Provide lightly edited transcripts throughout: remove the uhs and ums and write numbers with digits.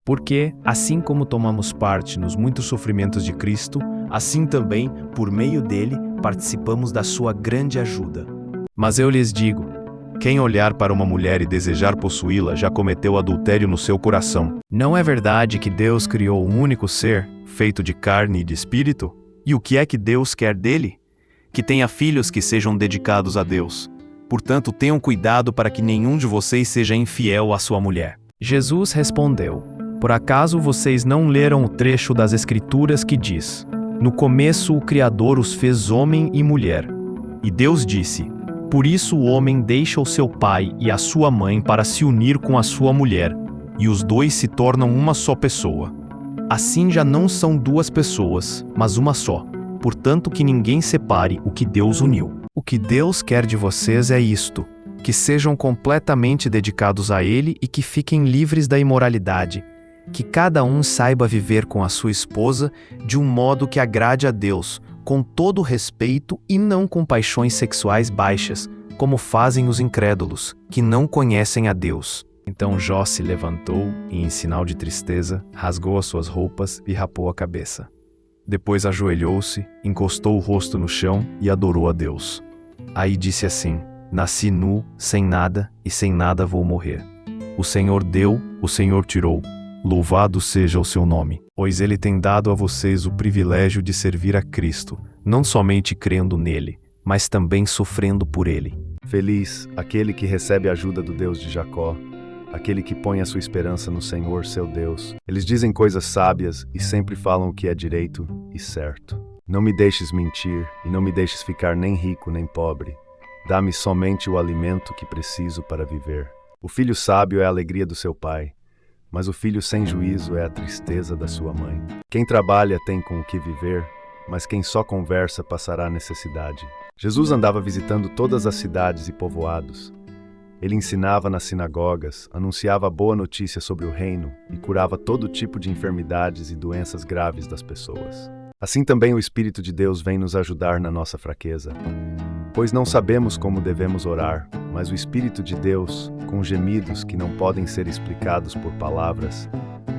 Porque, assim como tomamos parte nos muitos sofrimentos de Cristo, assim também, por meio dele, participamos da sua grande ajuda. Mas eu lhes digo, quem olhar para uma mulher e desejar possuí-la já cometeu adultério no seu coração. Não é verdade que Deus criou um único ser, feito de carne e de espírito? E o que é que Deus quer dele? Que tenha filhos que sejam dedicados a Deus. Portanto, tenham cuidado para que nenhum de vocês seja infiel à sua mulher. Jesus respondeu, por acaso vocês não leram o trecho das Escrituras que diz, no começo o Criador os fez homem e mulher. E Deus disse, por isso o homem deixa o seu pai e a sua mãe para se unir com a sua mulher, e os dois se tornam uma só pessoa. Assim já não são duas pessoas, mas uma só. Portanto que ninguém separe o que Deus uniu. O que Deus quer de vocês é isto, que sejam completamente dedicados a Ele e que fiquem livres da imoralidade, que cada um saiba viver com a sua esposa de um modo que agrade a Deus, com todo respeito e não com paixões sexuais baixas, como fazem os incrédulos, que não conhecem a Deus. Então Jó se levantou e, em sinal de tristeza, rasgou as suas roupas e rapou a cabeça. Depois ajoelhou-se, encostou o rosto no chão e adorou a Deus. Aí disse assim, nasci nu, sem nada, e sem nada vou morrer. O Senhor deu, o Senhor tirou. Louvado seja o seu nome, pois ele tem dado a vocês o privilégio de servir a Cristo, não somente crendo nele, mas também sofrendo por ele. Feliz aquele que recebe a ajuda do Deus de Jacó, aquele que põe a sua esperança no Senhor, seu Deus. Eles dizem coisas sábias e sempre falam o que é direito e certo. Não me deixes mentir e não me deixes ficar nem rico nem pobre. Dá-me somente o alimento que preciso para viver. O filho sábio é a alegria do seu pai, mas o filho sem juízo é a tristeza da sua mãe. Quem trabalha tem com o que viver, mas quem só conversa passará necessidade. Jesus andava visitando todas as cidades e povoados. Ele ensinava nas sinagogas, anunciava a boa notícia sobre o reino e curava todo tipo de enfermidades e doenças graves das pessoas. Assim também o Espírito de Deus vem nos ajudar na nossa fraqueza. Pois não sabemos como devemos orar, mas o Espírito de Deus, com gemidos que não podem ser explicados por palavras,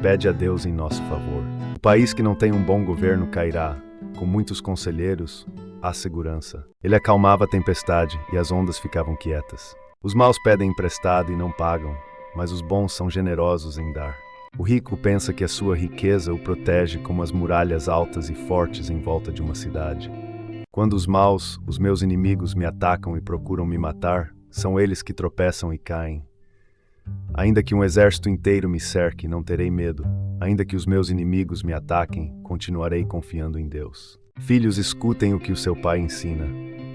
pede a Deus em nosso favor. O país que não tem um bom governo cairá, com muitos conselheiros, há segurança. Ele acalmava a tempestade e as ondas ficavam quietas. Os maus pedem emprestado e não pagam, mas os bons são generosos em dar. O rico pensa que a sua riqueza o protege como as muralhas altas e fortes em volta de uma cidade. Quando os maus, os meus inimigos, me atacam e procuram me matar, são eles que tropeçam e caem. Ainda que um exército inteiro me cerque, não terei medo. Ainda que os meus inimigos me ataquem, continuarei confiando em Deus. Filhos, escutem o que o seu pai ensina.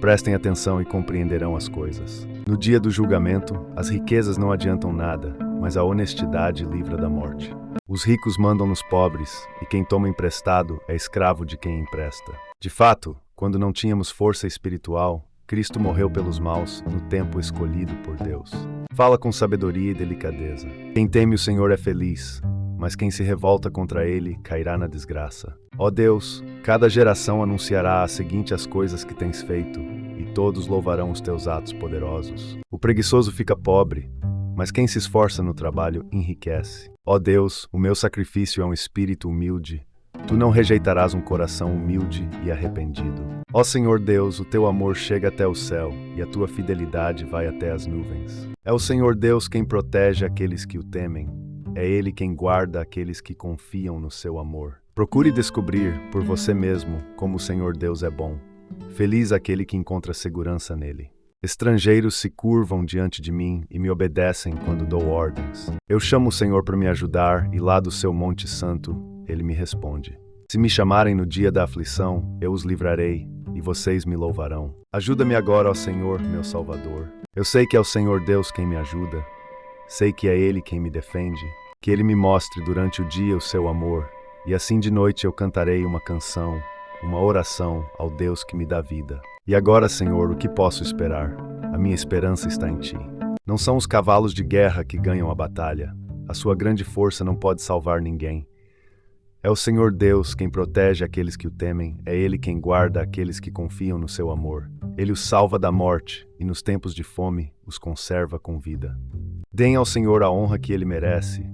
Prestem atenção e compreenderão as coisas. No dia do julgamento, as riquezas não adiantam nada, mas a honestidade livra da morte. Os ricos mandam nos pobres, e quem toma emprestado é escravo de quem empresta. De fato, quando não tínhamos força espiritual, Cristo morreu pelos maus no tempo escolhido por Deus. Fala com sabedoria e delicadeza. Quem teme o Senhor é feliz, mas quem se revolta contra ele cairá na desgraça. Ó Deus, cada geração anunciará a seguinte as coisas que tens feito, e todos louvarão os teus atos poderosos. O preguiçoso fica pobre, mas quem se esforça no trabalho enriquece. Ó Deus, o meu sacrifício é um espírito humilde. Tu não rejeitarás um coração humilde e arrependido. Ó Senhor Deus, o teu amor chega até o céu, e a tua fidelidade vai até as nuvens. É o Senhor Deus quem protege aqueles que o temem. É Ele quem guarda aqueles que confiam no seu amor. Procure descobrir, por você mesmo, como o Senhor Deus é bom. Feliz aquele que encontra segurança nele. Estrangeiros se curvam diante de mim e me obedecem quando dou ordens. Eu chamo o Senhor para me ajudar, e lá do seu monte santo, Ele me responde. Se me chamarem no dia da aflição, eu os livrarei, e vocês me louvarão. Ajuda-me agora, ó Senhor, meu Salvador. Eu sei que é o Senhor Deus quem me ajuda. Sei que é Ele quem me defende. Que Ele me mostre durante o dia o seu amor, e assim de noite eu cantarei uma canção, uma oração ao Deus que me dá vida. E agora, Senhor, o que posso esperar? A minha esperança está em Ti. Não são os cavalos de guerra que ganham a batalha. A sua grande força não pode salvar ninguém. É o Senhor Deus quem protege aqueles que o temem, é Ele quem guarda aqueles que confiam no seu amor. Ele os salva da morte e nos tempos de fome os conserva com vida. Deem ao Senhor a honra que Ele merece.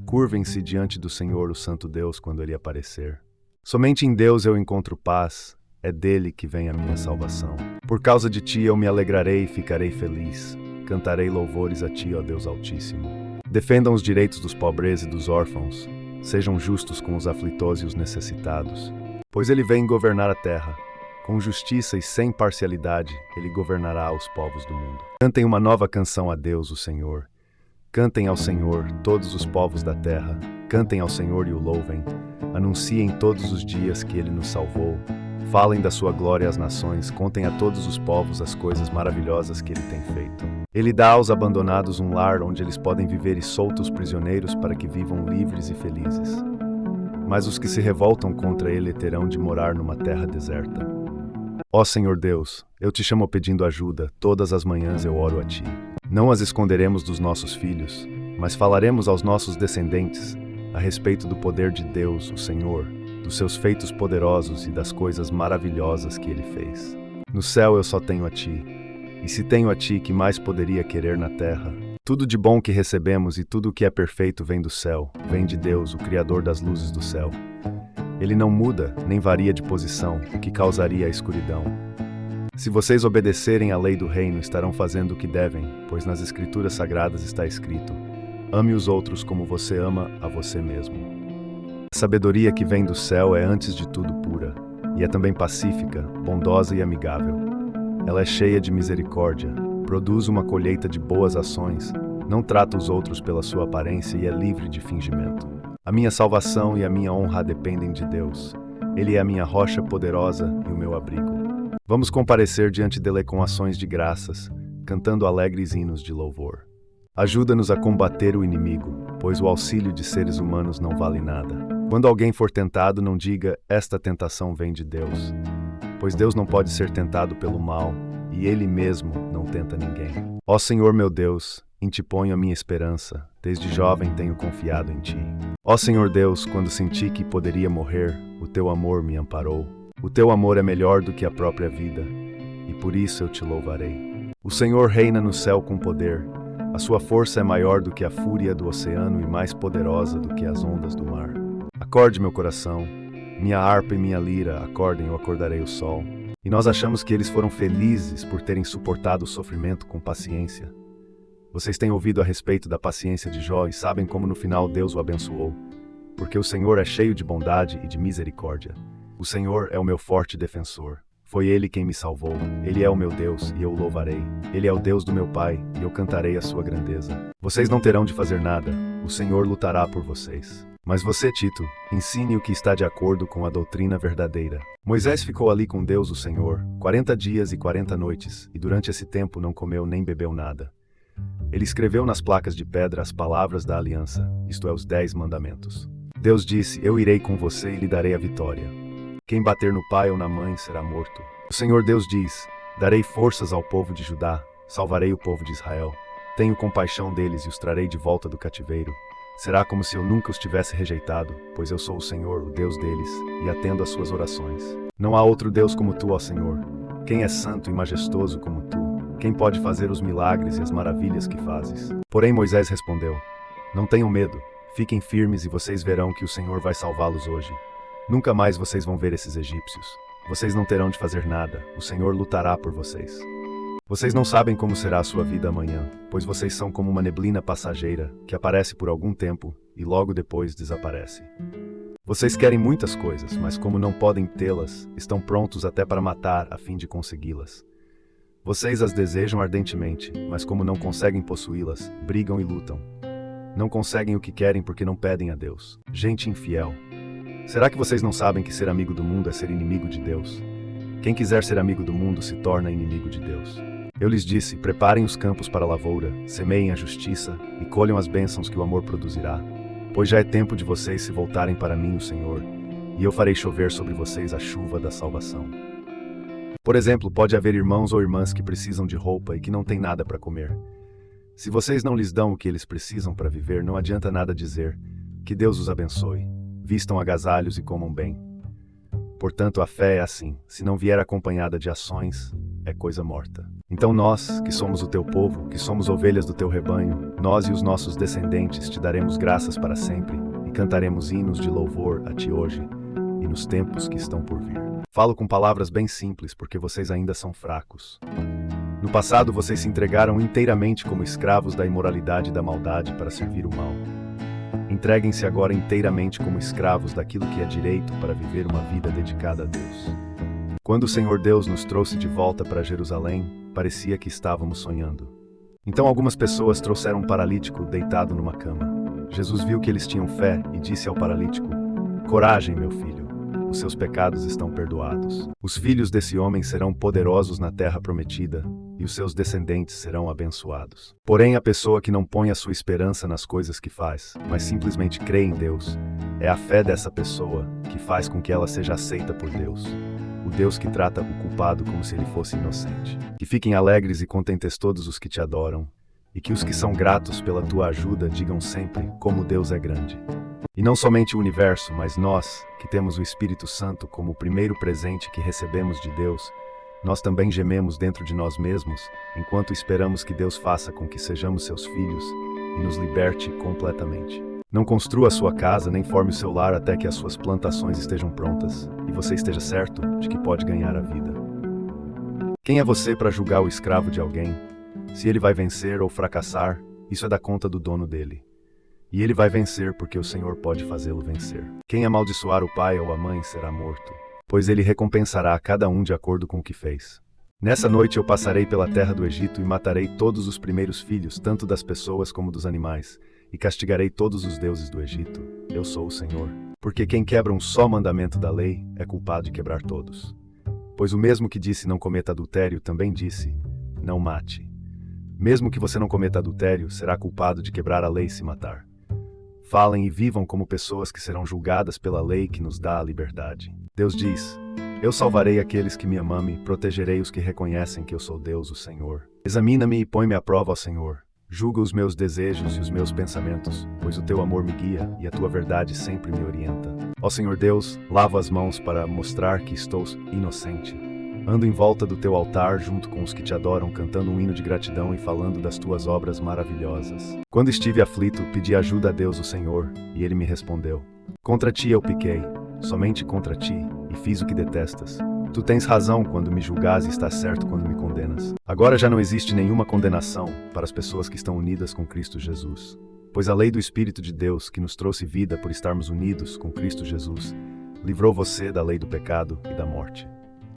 Curvem-se diante do Senhor, o Santo Deus, quando Ele aparecer. Somente em Deus eu encontro paz, é dele que vem a minha salvação. Por causa de ti eu me alegrarei e ficarei feliz. Cantarei louvores a ti, ó Deus Altíssimo. Defendam os direitos dos pobres e dos órfãos. Sejam justos com os aflitos e os necessitados. Pois ele vem governar a terra. Com justiça e sem parcialidade, ele governará os povos do mundo. Cantem uma nova canção a Deus, o Senhor. Cantem ao Senhor, todos os povos da terra. Cantem ao Senhor e o louvem. Anunciem todos os dias que ele nos salvou. Falem da sua glória às nações. Contem a todos os povos as coisas maravilhosas que ele tem feito. Ele dá aos abandonados um lar onde eles podem viver e solta os prisioneiros para que vivam livres e felizes. Mas os que se revoltam contra ele terão de morar numa terra deserta. Ó Senhor Deus, eu te chamo pedindo ajuda. Todas as manhãs eu oro a ti. Não as esconderemos dos nossos filhos, mas falaremos aos nossos descendentes a respeito do poder de Deus, o Senhor, dos seus feitos poderosos e das coisas maravilhosas que ele fez. No céu eu só tenho a ti, e se tenho a ti, que mais poderia querer na terra? Tudo de bom que recebemos e tudo o que é perfeito vem do céu, vem de Deus, o Criador das luzes do céu. Ele não muda, nem varia de posição, o que causaria a escuridão. Se vocês obedecerem à lei do reino, estarão fazendo o que devem, pois nas Escrituras Sagradas está escrito: ame os outros como você ama a você mesmo. A sabedoria que vem do céu é antes de tudo pura, e é também pacífica, bondosa e amigável. Ela é cheia de misericórdia, produz uma colheita de boas ações, não trata os outros pela sua aparência e é livre de fingimento. A minha salvação e a minha honra dependem de Deus. Ele é a minha rocha poderosa e o meu abrigo. Vamos comparecer diante dele com ações de graças, cantando alegres hinos de louvor. Ajuda-nos a combater o inimigo, pois o auxílio de seres humanos não vale nada. Quando alguém for tentado, não diga: esta tentação vem de Deus, pois Deus não pode ser tentado pelo mal, e Ele mesmo não tenta ninguém. Ó Senhor meu Deus, em ti ponho a minha esperança, desde jovem tenho confiado em ti. Ó Senhor Deus, quando senti que poderia morrer, o teu amor me amparou. O teu amor é melhor do que a própria vida, e por isso eu te louvarei. O Senhor reina no céu com poder, a sua força é maior do que a fúria do oceano e mais poderosa do que as ondas do mar. Acorde meu coração, minha harpa e minha lira, acordem, eu acordarei o sol. E nós achamos que eles foram felizes por terem suportado o sofrimento com paciência. Vocês têm ouvido a respeito da paciência de Jó e sabem como no final Deus o abençoou, porque o Senhor é cheio de bondade e de misericórdia. O Senhor é o meu forte defensor. Foi Ele quem me salvou. Ele é o meu Deus e eu o louvarei. Ele é o Deus do meu Pai e eu cantarei a sua grandeza. Vocês não terão de fazer nada. O Senhor lutará por vocês. Mas você, Tito, ensine o que está de acordo com a doutrina verdadeira. Moisés ficou ali com Deus, o Senhor, 40 dias e 40 noites, e durante esse tempo não comeu nem bebeu nada. Ele escreveu nas placas de pedra as palavras da aliança, isto é, os 10 mandamentos. Deus disse: eu irei com você e lhe darei a vitória. Quem bater no pai ou na mãe será morto. O Senhor Deus diz: darei forças ao povo de Judá, salvarei o povo de Israel. Tenho compaixão deles e os trarei de volta do cativeiro. Será como se eu nunca os tivesse rejeitado, pois eu sou o Senhor, o Deus deles, e atendo às suas orações. Não há outro Deus como tu, ó Senhor. Quem é santo e majestoso como tu? Quem pode fazer os milagres e as maravilhas que fazes? Porém Moisés respondeu: não tenham medo, fiquem firmes e vocês verão que o Senhor vai salvá-los hoje. Nunca mais vocês vão ver esses egípcios. Vocês não terão de fazer nada, o Senhor lutará por vocês. Vocês não sabem como será a sua vida amanhã, pois vocês são como uma neblina passageira, que aparece por algum tempo e logo depois desaparece. Vocês querem muitas coisas, mas como não podem tê-las, estão prontos até para matar a fim de consegui-las. Vocês as desejam ardentemente, mas como não conseguem possuí-las, brigam e lutam. Não conseguem o que querem porque não pedem a Deus. Gente infiel. Será que vocês não sabem que ser amigo do mundo é ser inimigo de Deus? Quem quiser ser amigo do mundo se torna inimigo de Deus. Eu lhes disse: preparem os campos para a lavoura, semeiem a justiça e colham as bênçãos que o amor produzirá. Pois já é tempo de vocês se voltarem para mim, o Senhor, e eu farei chover sobre vocês a chuva da salvação. Por exemplo, pode haver irmãos ou irmãs que precisam de roupa e que não têm nada para comer. Se vocês não lhes dão o que eles precisam para viver, não adianta nada dizer: que Deus os abençoe. Vistam agasalhos e comam bem. Portanto, a fé é assim: se não vier acompanhada de ações, é coisa morta. Então nós, que somos o teu povo, que somos ovelhas do teu rebanho, nós e os nossos descendentes te daremos graças para sempre e cantaremos hinos de louvor a ti hoje e nos tempos que estão por vir. Falo com palavras bem simples porque vocês ainda são fracos. No passado vocês se entregaram inteiramente como escravos da imoralidade e da maldade para servir o mal. Entreguem-se agora inteiramente como escravos daquilo que é direito para viver uma vida dedicada a Deus. Quando o Senhor Deus nos trouxe de volta para Jerusalém, parecia que estávamos sonhando. Então algumas pessoas trouxeram um paralítico deitado numa cama. Jesus viu que eles tinham fé e disse ao paralítico: "Coragem, meu filho, os seus pecados estão perdoados." Os filhos desse homem serão poderosos na terra prometida, e os seus descendentes serão abençoados. Porém, a pessoa que não põe a sua esperança nas coisas que faz, mas simplesmente crê em Deus, é a fé dessa pessoa que faz com que ela seja aceita por Deus. O Deus que trata o culpado como se ele fosse inocente. Que fiquem alegres e contentes todos os que te adoram, e que os que são gratos pela tua ajuda digam sempre como Deus é grande. E não somente o universo, mas nós, que temos o Espírito Santo como o primeiro presente que recebemos de Deus, nós também gememos dentro de nós mesmos, enquanto esperamos que Deus faça com que sejamos seus filhos e nos liberte completamente. Não construa a sua casa nem forme o seu lar até que as suas plantações estejam prontas e você esteja certo de que pode ganhar a vida. Quem é você para julgar o escravo de alguém? Se ele vai vencer ou fracassar, isso é da conta do dono dele. E ele vai vencer porque o Senhor pode fazê-lo vencer. Quem amaldiçoar o pai ou a mãe será morto, pois ele recompensará a cada um de acordo com o que fez. Nessa noite eu passarei pela terra do Egito e matarei todos os primeiros filhos, tanto das pessoas como dos animais, e castigarei todos os deuses do Egito. Eu sou o Senhor. Porque quem quebra um só mandamento da lei é culpado de quebrar todos. Pois o mesmo que disse não cometa adultério também disse, não mate. Mesmo que você não cometa adultério, será culpado de quebrar a lei se matar. Falem e vivam como pessoas que serão julgadas pela lei que nos dá a liberdade. Deus diz: eu salvarei aqueles que me amam e protegerei os que reconhecem que eu sou Deus, o Senhor. Examina-me e põe-me à prova, ó Senhor. Julga os meus desejos e os meus pensamentos, pois o teu amor me guia e a tua verdade sempre me orienta. Ó Senhor Deus, lavo as mãos para mostrar que estou inocente. Ando em volta do teu altar junto com os que te adoram, cantando um hino de gratidão e falando das tuas obras maravilhosas. Quando estive aflito, pedi ajuda a Deus, o Senhor, e ele me respondeu. Contra ti eu piquei, somente contra ti, e fiz o que detestas. Tu tens razão quando me julgas e estás certo quando me condenas. Agora já não existe nenhuma condenação para as pessoas que estão unidas com Cristo Jesus. Pois a lei do Espírito de Deus, que nos trouxe vida por estarmos unidos com Cristo Jesus, livrou você da lei do pecado e da morte.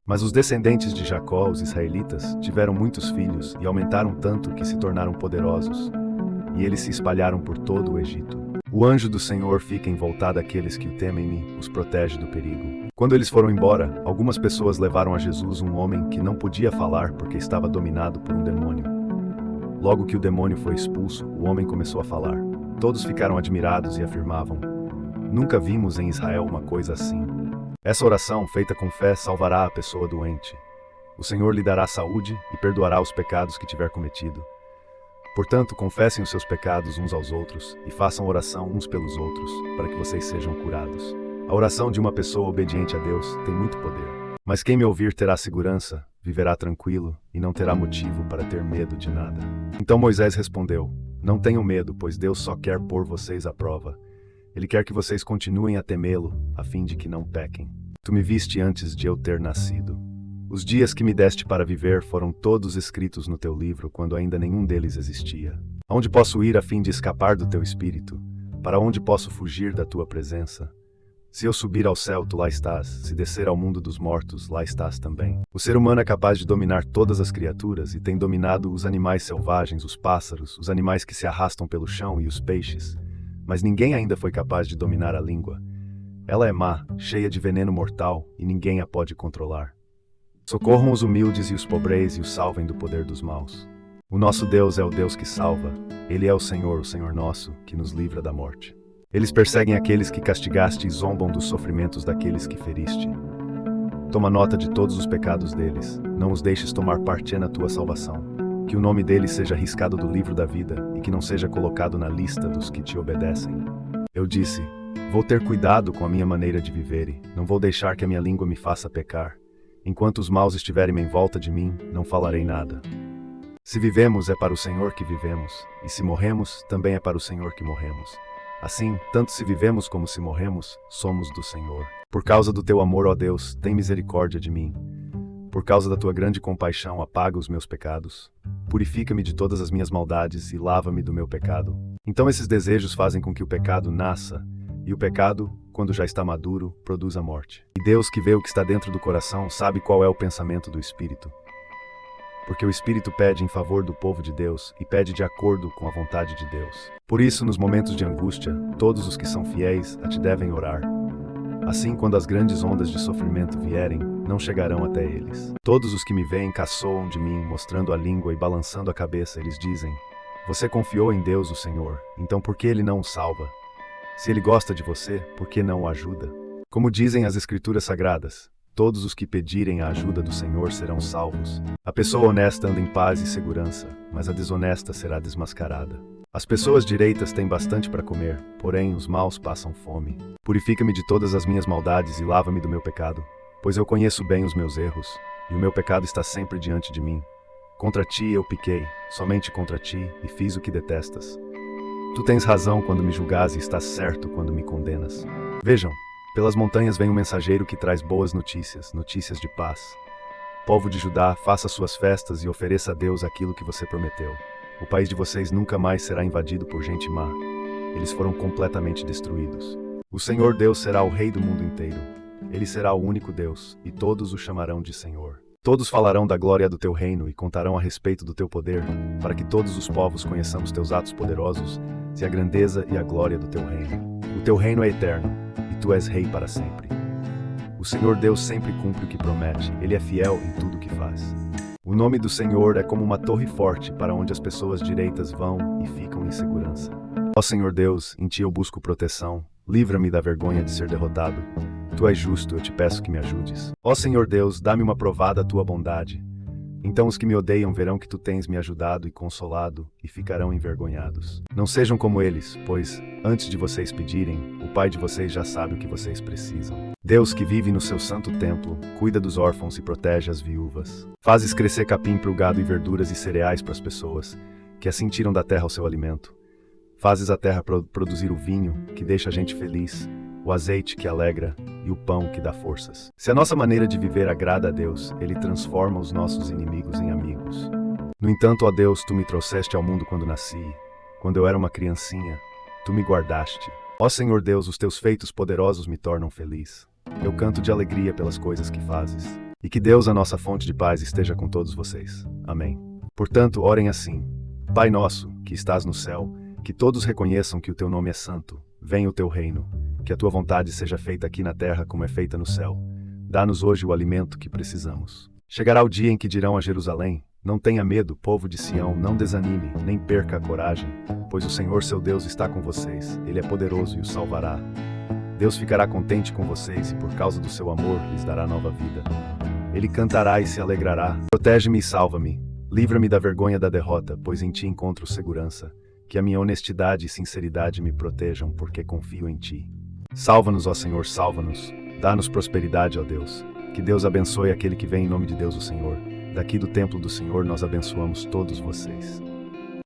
Mas os descendentes de Jacó, os israelitas, tiveram muitos filhos e aumentaram tanto que se tornaram poderosos, e eles se espalharam por todo o Egito. O anjo do Senhor fica envoltado àqueles que o temem e os protege do perigo. Quando eles foram embora, algumas pessoas levaram a Jesus um homem que não podia falar porque estava dominado por um demônio. Logo que o demônio foi expulso, o homem começou a falar. Todos ficaram admirados e afirmavam: nunca vimos em Israel uma coisa assim. Essa oração, feita com fé, salvará a pessoa doente. O Senhor lhe dará saúde e perdoará os pecados que tiver cometido. Portanto, confessem os seus pecados uns aos outros e façam oração uns pelos outros, para que vocês sejam curados. A oração de uma pessoa obediente a Deus tem muito poder. Mas quem me ouvir terá segurança, viverá tranquilo e não terá motivo para ter medo de nada. Então Moisés respondeu: não tenham medo, pois Deus só quer pôr vocês à prova. Ele quer que vocês continuem a temê-lo, a fim de que não pequem. Tu me viste antes de eu ter nascido. Os dias que me deste para viver foram todos escritos no teu livro, quando ainda nenhum deles existia. Aonde posso ir a fim de escapar do teu espírito? Para onde posso fugir da tua presença? Se eu subir ao céu, tu lá estás. Se descer ao mundo dos mortos, lá estás também. O ser humano é capaz de dominar todas as criaturas e tem dominado os animais selvagens, os pássaros, os animais que se arrastam pelo chão e os peixes. Mas ninguém ainda foi capaz de dominar a língua. Ela é má, cheia de veneno mortal, e ninguém a pode controlar. Socorram os humildes e os pobres e os salvem do poder dos maus. O nosso Deus é o Deus que salva. Ele é o Senhor nosso, que nos livra da morte. Eles perseguem aqueles que castigaste e zombam dos sofrimentos daqueles que feriste. Toma nota de todos os pecados deles. Não os deixes tomar parte na tua salvação. Que o nome deles seja riscado do livro da vida e que não seja colocado na lista dos que te obedecem. Eu disse: vou ter cuidado com a minha maneira de viver e não vou deixar que a minha língua me faça pecar. Enquanto os maus estiverem em volta de mim, não falarei nada. Se vivemos, é para o Senhor que vivemos, e se morremos, também é para o Senhor que morremos. Assim, tanto se vivemos como se morremos, somos do Senhor. Por causa do teu amor, ó Deus, tem misericórdia de mim. Por causa da tua grande compaixão, apaga os meus pecados. Purifica-me de todas as minhas maldades e lava-me do meu pecado. Então esses desejos fazem com que o pecado nasça, e o pecado, quando já está maduro, produz a morte. E Deus, que vê o que está dentro do coração, sabe qual é o pensamento do Espírito. Porque o Espírito pede em favor do povo de Deus e pede de acordo com a vontade de Deus. Por isso, nos momentos de angústia, todos os que são fiéis a ti devem orar. Assim, quando as grandes ondas de sofrimento vierem, não chegarão até eles. Todos os que me veem caçoam de mim, mostrando a língua e balançando a cabeça, eles dizem: você confiou em Deus, o Senhor, então por que ele não o salva? Se ele gosta de você, por que não o ajuda? Como dizem as Escrituras Sagradas, todos os que pedirem a ajuda do Senhor serão salvos. A pessoa honesta anda em paz e segurança, mas a desonesta será desmascarada. As pessoas direitas têm bastante para comer, porém os maus passam fome. Purifica-me de todas as minhas maldades e lava-me do meu pecado, pois eu conheço bem os meus erros, e o meu pecado está sempre diante de mim. Contra ti eu piquei, somente contra ti, e fiz o que detestas. Tu tens razão quando me julgas e estás certo quando me condenas. Vejam, pelas montanhas vem um mensageiro que traz boas notícias, notícias de paz. Povo de Judá, faça suas festas e ofereça a Deus aquilo que você prometeu. O país de vocês nunca mais será invadido por gente má. Eles foram completamente destruídos. O Senhor Deus será o Rei do mundo inteiro. Ele será o único Deus, e todos o chamarão de Senhor. Todos falarão da glória do teu reino e contarão a respeito do teu poder, para que todos os povos conheçamos teus atos poderosos e a grandeza e a glória do teu reino. O teu reino é eterno, e tu és rei para sempre. O Senhor Deus sempre cumpre o que promete, ele é fiel em tudo o que faz. O nome do Senhor é como uma torre forte para onde as pessoas direitas vão e ficam em segurança. Ó Senhor Deus, em ti eu busco proteção, livra-me da vergonha de ser derrotado. Tu és justo, eu te peço que me ajudes. Ó Senhor Deus, dá-me uma provada a tua bondade. Então os que me odeiam verão que tu tens me ajudado e consolado e ficarão envergonhados. Não sejam como eles, pois, antes de vocês pedirem, o Pai de vocês já sabe o que vocês precisam. Deus que vive no seu santo templo, cuida dos órfãos e protege as viúvas. Fazes crescer capim para o gado e verduras e cereais para as pessoas, que assim tiram da terra o seu alimento. Fazes a terra produzir o vinho, que deixa a gente feliz, o azeite que alegra e o pão que dá forças. Se a nossa maneira de viver agrada a Deus, Ele transforma os nossos inimigos em amigos. No entanto, ó Deus, Tu me trouxeste ao mundo quando nasci. Quando eu era uma criancinha, Tu me guardaste. Ó Senhor Deus, os Teus feitos poderosos me tornam feliz. Eu canto de alegria pelas coisas que fazes. E que Deus, a nossa fonte de paz, esteja com todos vocês. Amém. Portanto, orem assim: Pai nosso, que estás no céu, que todos reconheçam que o Teu nome é santo. Venha o Teu reino. Que a Tua vontade seja feita aqui na terra como é feita no céu. Dá-nos hoje o alimento que precisamos. Chegará o dia em que dirão a Jerusalém: não tenha medo, povo de Sião, não desanime, nem perca a coragem, pois o Senhor seu Deus está com vocês, Ele é poderoso e os salvará. Deus ficará contente com vocês e por causa do seu amor lhes dará nova vida. Ele cantará e se alegrará. Protege-me e salva-me. Livra-me da vergonha da derrota, pois em Ti encontro segurança. Que a minha honestidade e sinceridade me protejam, porque confio em Ti. Salva-nos, ó Senhor, salva-nos. Dá-nos prosperidade, ó Deus. Que Deus abençoe aquele que vem em nome de Deus, o Senhor. Daqui do templo do Senhor nós abençoamos todos vocês.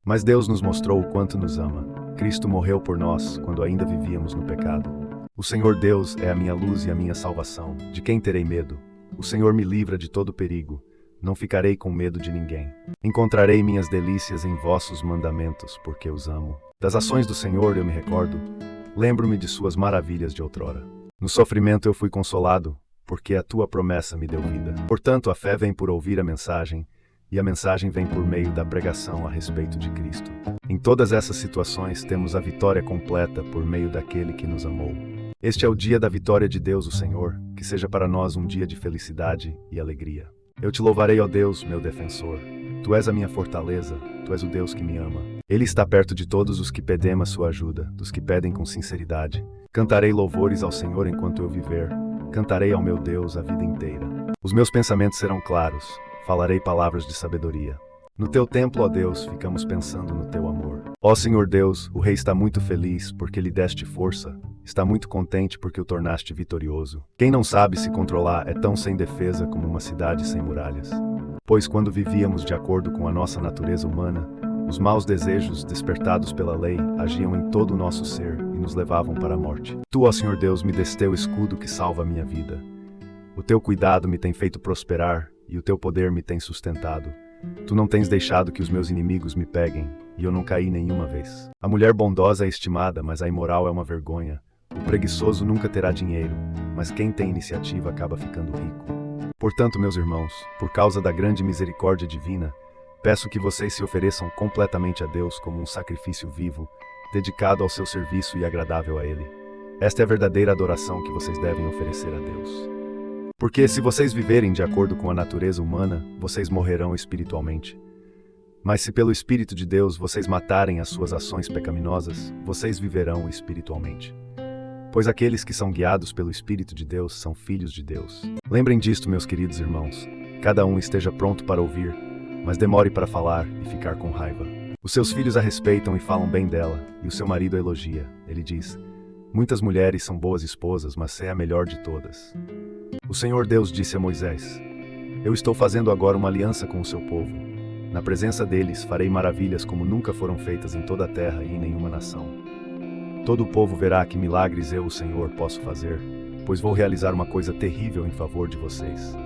Mas Deus nos mostrou o quanto nos ama. Cristo morreu por nós quando ainda vivíamos no pecado. O Senhor Deus é a minha luz e a minha salvação. De quem terei medo? O Senhor me livra de todo perigo. Não ficarei com medo de ninguém. Encontrarei minhas delícias em vossos mandamentos, porque os amo. Das ações do Senhor eu me recordo. Lembro-me de suas maravilhas de outrora. No sofrimento eu fui consolado, porque a tua promessa me deu vida. Portanto, a fé vem por ouvir a mensagem, e a mensagem vem por meio da pregação a respeito de Cristo. Em todas essas situações temos a vitória completa por meio daquele que nos amou. Este é o dia da vitória de Deus, o Senhor, que seja para nós um dia de felicidade e alegria. Eu te louvarei, ó Deus, meu defensor. Tu és a minha fortaleza, tu és o Deus que me ama. Ele está perto de todos os que pedem a sua ajuda, dos que pedem com sinceridade. Cantarei louvores ao Senhor enquanto eu viver. Cantarei ao meu Deus a vida inteira. Os meus pensamentos serão claros, falarei palavras de sabedoria. No teu templo, ó Deus, ficamos pensando no teu amor. Ó Senhor Deus, o rei está muito feliz porque lhe deste força, está muito contente porque o tornaste vitorioso. Quem não sabe se controlar é tão sem defesa como uma cidade sem muralhas. Pois quando vivíamos de acordo com a nossa natureza humana, os maus desejos despertados pela lei agiam em todo o nosso ser e nos levavam para a morte. Tu, ó Senhor Deus, me deste teu escudo que salva a minha vida. O teu cuidado me tem feito prosperar e o teu poder me tem sustentado. Tu não tens deixado que os meus inimigos me peguem, e eu não caí nenhuma vez. A mulher bondosa é estimada, mas a imoral é uma vergonha. O preguiçoso nunca terá dinheiro, mas quem tem iniciativa acaba ficando rico. Portanto, meus irmãos, por causa da grande misericórdia divina, peço que vocês se ofereçam completamente a Deus como um sacrifício vivo, dedicado ao seu serviço e agradável a Ele. Esta é a verdadeira adoração que vocês devem oferecer a Deus. Porque se vocês viverem de acordo com a natureza humana, vocês morrerão espiritualmente. Mas se pelo Espírito de Deus vocês matarem as suas ações pecaminosas, vocês viverão espiritualmente. Pois aqueles que são guiados pelo Espírito de Deus são filhos de Deus. Lembrem disto, meus queridos irmãos. Cada um esteja pronto para ouvir, mas demore para falar e ficar com raiva. Os seus filhos a respeitam e falam bem dela, e o seu marido a elogia. Ele diz: muitas mulheres são boas esposas, mas você é a melhor de todas. O Senhor Deus disse a Moisés: eu estou fazendo agora uma aliança com o seu povo. Na presença deles farei maravilhas como nunca foram feitas em toda a terra e em nenhuma nação. Todo o povo verá que milagres eu, o Senhor, posso fazer, pois vou realizar uma coisa terrível em favor de vocês.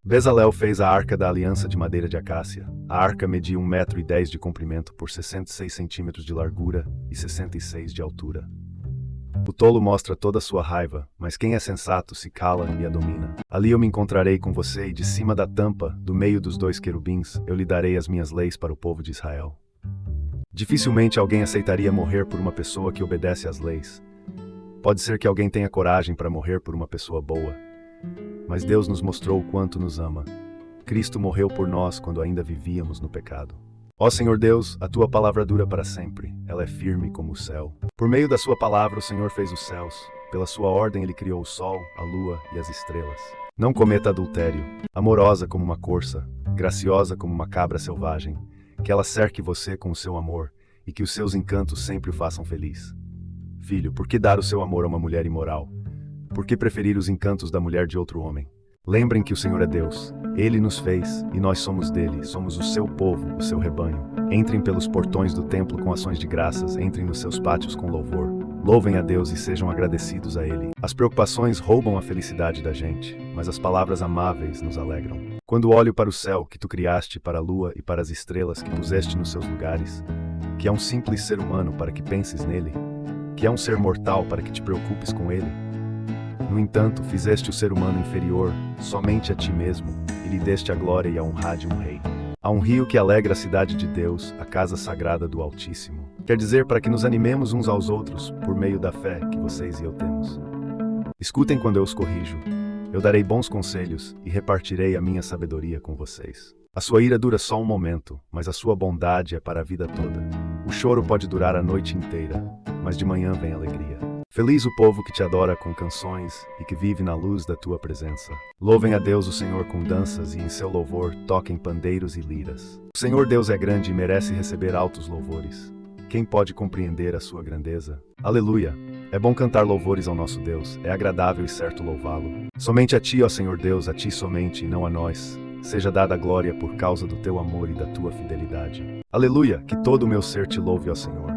Bezalel fez a arca da aliança de madeira de acácia. A arca media 1,10 m de comprimento por 66 centímetros de largura e 66 de altura. O tolo mostra toda a sua raiva, mas quem é sensato se cala e a domina. Ali eu me encontrarei com você e de cima da tampa, do meio dos 2 querubins, eu lhe darei as minhas leis para o povo de Israel. Dificilmente alguém aceitaria morrer por uma pessoa que obedece às leis. Pode ser que alguém tenha coragem para morrer por uma pessoa boa. Mas Deus nos mostrou o quanto nos ama. Cristo morreu por nós quando ainda vivíamos no pecado. Ó Senhor Deus, a tua palavra dura para sempre, ela é firme como o céu. Por meio da sua palavra o Senhor fez os céus, pela sua ordem ele criou o sol, a lua e as estrelas. Não cometa adultério, amorosa como uma corça, graciosa como uma cabra selvagem, que ela cerque você com o seu amor, e que os seus encantos sempre o façam feliz. Filho, por que dar o seu amor a uma mulher imoral? Por que preferir os encantos da mulher de outro homem? Lembrem que o Senhor é Deus. Ele nos fez, e nós somos dele, somos o seu povo, o seu rebanho. Entrem pelos portões do templo com ações de graças, entrem nos seus pátios com louvor. Louvem a Deus e sejam agradecidos a Ele. As preocupações roubam a felicidade da gente, mas as palavras amáveis nos alegram. Quando olho para o céu que tu criaste, para a lua e para as estrelas que puseste nos seus lugares, que é um simples ser humano para que penses nele, que é um ser mortal para que te preocupes com ele, no entanto, fizeste o ser humano inferior, somente a ti mesmo, e lhe deste a glória e a honra de um rei. Há um rio que alegra a cidade de Deus, a casa sagrada do Altíssimo. Quer dizer, para que nos animemos uns aos outros, por meio da fé que vocês e eu temos. Escutem quando eu os corrijo. Eu darei bons conselhos e repartirei a minha sabedoria com vocês. A sua ira dura só um momento, mas a sua bondade é para a vida toda. O choro pode durar a noite inteira, mas de manhã vem alegria. Feliz o povo que te adora com canções e que vive na luz da tua presença. Louvem a Deus o Senhor com danças e em seu louvor toquem pandeiros e liras. O Senhor Deus é grande e merece receber altos louvores. Quem pode compreender a sua grandeza? Aleluia! É bom cantar louvores ao nosso Deus, é agradável e certo louvá-lo. Somente a ti, ó Senhor Deus, a ti somente e não a nós, seja dada a glória por causa do teu amor e da tua fidelidade. Aleluia! Que todo o meu ser te louve, ó Senhor.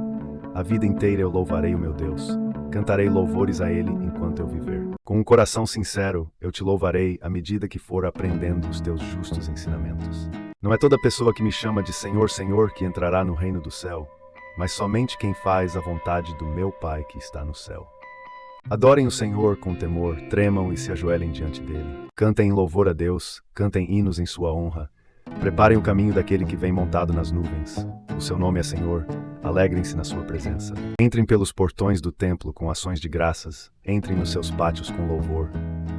A vida inteira eu louvarei o meu Deus. Cantarei louvores a Ele enquanto eu viver. Com um coração sincero, eu te louvarei à medida que for aprendendo os teus justos ensinamentos. Não é toda pessoa que me chama de Senhor, Senhor que entrará no reino do céu, mas somente quem faz a vontade do meu Pai que está no céu. Adorem o Senhor com temor, tremam e se ajoelhem diante dele. Cantem em louvor a Deus, cantem hinos em sua honra. Preparem o caminho daquele que vem montado nas nuvens. O seu nome é Senhor. Alegrem-se na sua presença. Entrem pelos portões do templo com ações de graças. Entrem nos seus pátios com louvor.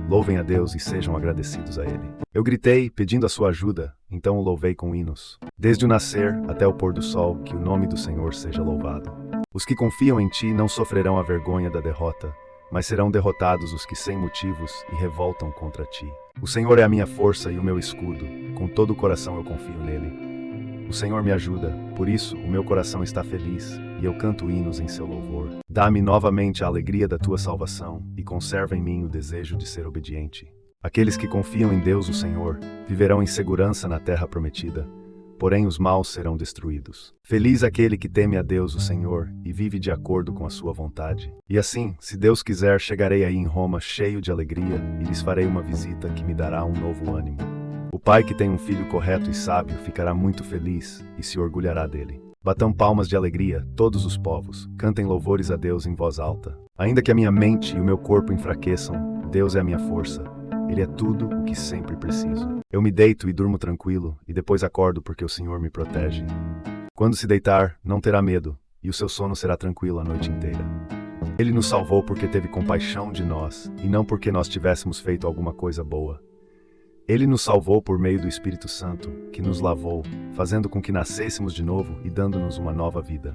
Louvem a Deus e sejam agradecidos a Ele. Eu gritei, pedindo a sua ajuda, então o louvei com hinos. Desde o nascer até o pôr do sol, que o nome do Senhor seja louvado. Os que confiam em ti não sofrerão a vergonha da derrota, mas serão derrotados os que sem motivos e revoltam contra ti. O Senhor é a minha força e o meu escudo. Com todo o coração eu confio nele. O Senhor me ajuda, por isso o meu coração está feliz, e eu canto hinos em seu louvor. Dá-me novamente a alegria da tua salvação, e conserva em mim o desejo de ser obediente. Aqueles que confiam em Deus, o Senhor, viverão em segurança na terra prometida, porém os maus serão destruídos. Feliz aquele que teme a Deus, o Senhor, e vive de acordo com a sua vontade. E assim, se Deus quiser, chegarei aí em Roma cheio de alegria, e lhes farei uma visita que me dará um novo ânimo. O pai que tem um filho correto e sábio ficará muito feliz e se orgulhará dele. Batam palmas de alegria, todos os povos, cantem louvores a Deus em voz alta. Ainda que a minha mente e o meu corpo enfraqueçam, Deus é a minha força. Ele é tudo o que sempre preciso. Eu me deito e durmo tranquilo, e depois acordo porque o Senhor me protege. Quando se deitar, não terá medo, e o seu sono será tranquilo a noite inteira. Ele nos salvou porque teve compaixão de nós, e não porque nós tivéssemos feito alguma coisa boa. Ele nos salvou por meio do Espírito Santo, que nos lavou, fazendo com que nascêssemos de novo e dando-nos uma nova vida.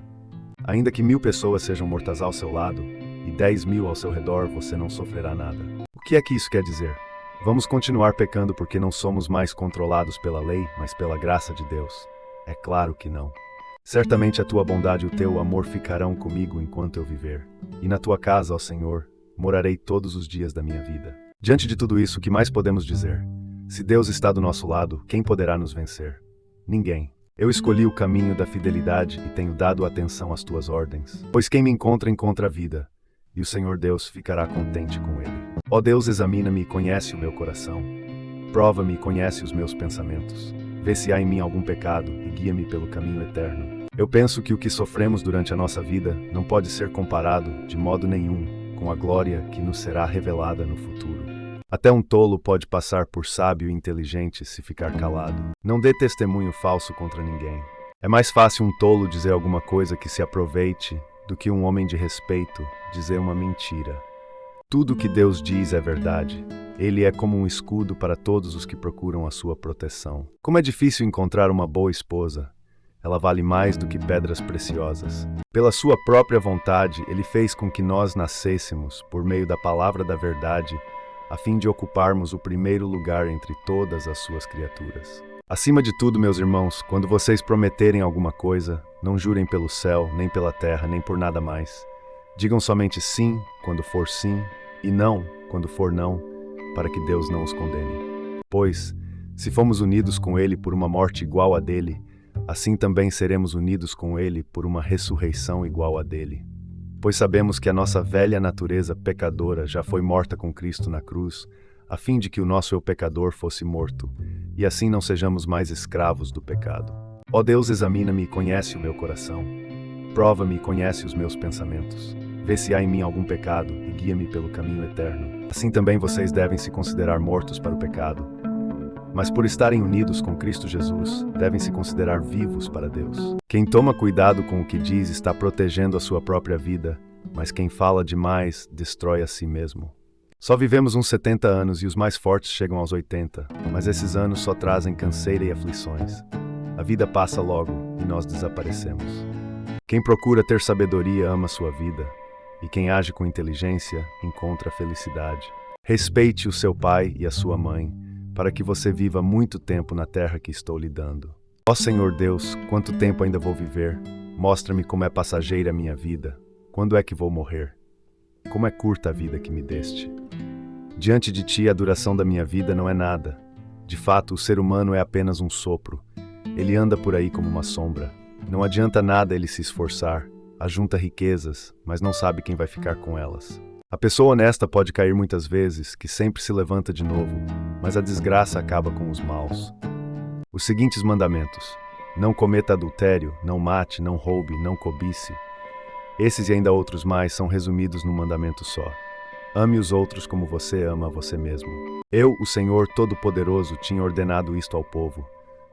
Ainda que 1000 pessoas sejam mortas ao seu lado, e 10.000 ao seu redor, você não sofrerá nada. O que é que isso quer dizer? Vamos continuar pecando porque não somos mais controlados pela lei, mas pela graça de Deus? É claro que não. Certamente a tua bondade e o teu amor ficarão comigo enquanto eu viver. E na tua casa, ó Senhor, morarei todos os dias da minha vida. Diante de tudo isso, o que mais podemos dizer? Se Deus está do nosso lado, quem poderá nos vencer? Ninguém. Eu escolhi o caminho da fidelidade e tenho dado atenção às tuas ordens. Pois quem me encontra, encontra a vida, e o Senhor Deus ficará contente com ele. Ó Deus, examina-me e conhece o meu coração. Prova-me e conhece os meus pensamentos. Vê se há em mim algum pecado e guia-me pelo caminho eterno. Eu penso que o que sofremos durante a nossa vida não pode ser comparado, de modo nenhum, com a glória que nos será revelada no futuro. Até um tolo pode passar por sábio e inteligente se ficar calado. Não dê testemunho falso contra ninguém. É mais fácil um tolo dizer alguma coisa que se aproveite do que um homem de respeito dizer uma mentira. Tudo o que Deus diz é verdade. Ele é como um escudo para todos os que procuram a sua proteção. Como é difícil encontrar uma boa esposa. Ela vale mais do que pedras preciosas. Pela sua própria vontade, Ele fez com que nós nascêssemos, por meio da palavra da verdade, a fim de ocuparmos o primeiro lugar entre todas as suas criaturas. Acima de tudo, meus irmãos, quando vocês prometerem alguma coisa, não jurem pelo céu, nem pela terra, nem por nada mais. Digam somente sim, quando for sim, e não, quando for não, para que Deus não os condene. Pois, se fomos unidos com Ele por uma morte igual à dele, assim também seremos unidos com Ele por uma ressurreição igual à dele. Pois sabemos que a nossa velha natureza pecadora já foi morta com Cristo na cruz, a fim de que o nosso eu pecador fosse morto, e assim não sejamos mais escravos do pecado. Ó Deus, examina-me e conhece o meu coração. Prova-me e conhece os meus pensamentos. Vê se há em mim algum pecado e guia-me pelo caminho eterno. Assim também vocês devem se considerar mortos para o pecado, mas por estarem unidos com Cristo Jesus, devem se considerar vivos para Deus. Quem toma cuidado com o que diz está protegendo a sua própria vida, mas quem fala demais destrói a si mesmo. Só vivemos uns 70 anos e os mais fortes chegam aos 80, mas esses anos só trazem canseira e aflições. A vida passa logo e nós desaparecemos. Quem procura ter sabedoria ama sua vida, e quem age com inteligência encontra felicidade. Respeite o seu pai e a sua mãe, para que você viva muito tempo na terra que estou lhe dando. Ó Senhor Deus, quanto tempo ainda vou viver? Mostra-me como é passageira a minha vida. Quando é que vou morrer? Como é curta a vida que me deste. Diante de ti, a duração da minha vida não é nada. De fato, o ser humano é apenas um sopro. Ele anda por aí como uma sombra. Não adianta nada ele se esforçar. Ajunta riquezas, mas não sabe quem vai ficar com elas. A pessoa honesta pode cair muitas vezes, que sempre se levanta de novo, mas a desgraça acaba com os maus. Os seguintes mandamentos: não cometa adultério, não mate, não roube, não cobice. Esses e ainda outros mais são resumidos num mandamento só. Ame os outros como você ama a você mesmo. Eu, o Senhor Todo-Poderoso, tinha ordenado isto ao povo.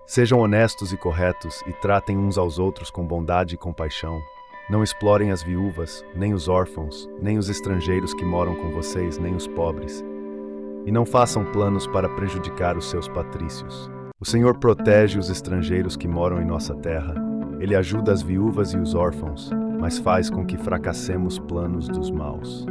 Sejam honestos e corretos e tratem uns aos outros com bondade e compaixão. Não explorem as viúvas, nem os órfãos, nem os estrangeiros que moram com vocês, nem os pobres. E não façam planos para prejudicar os seus patrícios. O Senhor protege os estrangeiros que moram em nossa terra. Ele ajuda as viúvas e os órfãos, mas faz com que fracassemos planos dos maus.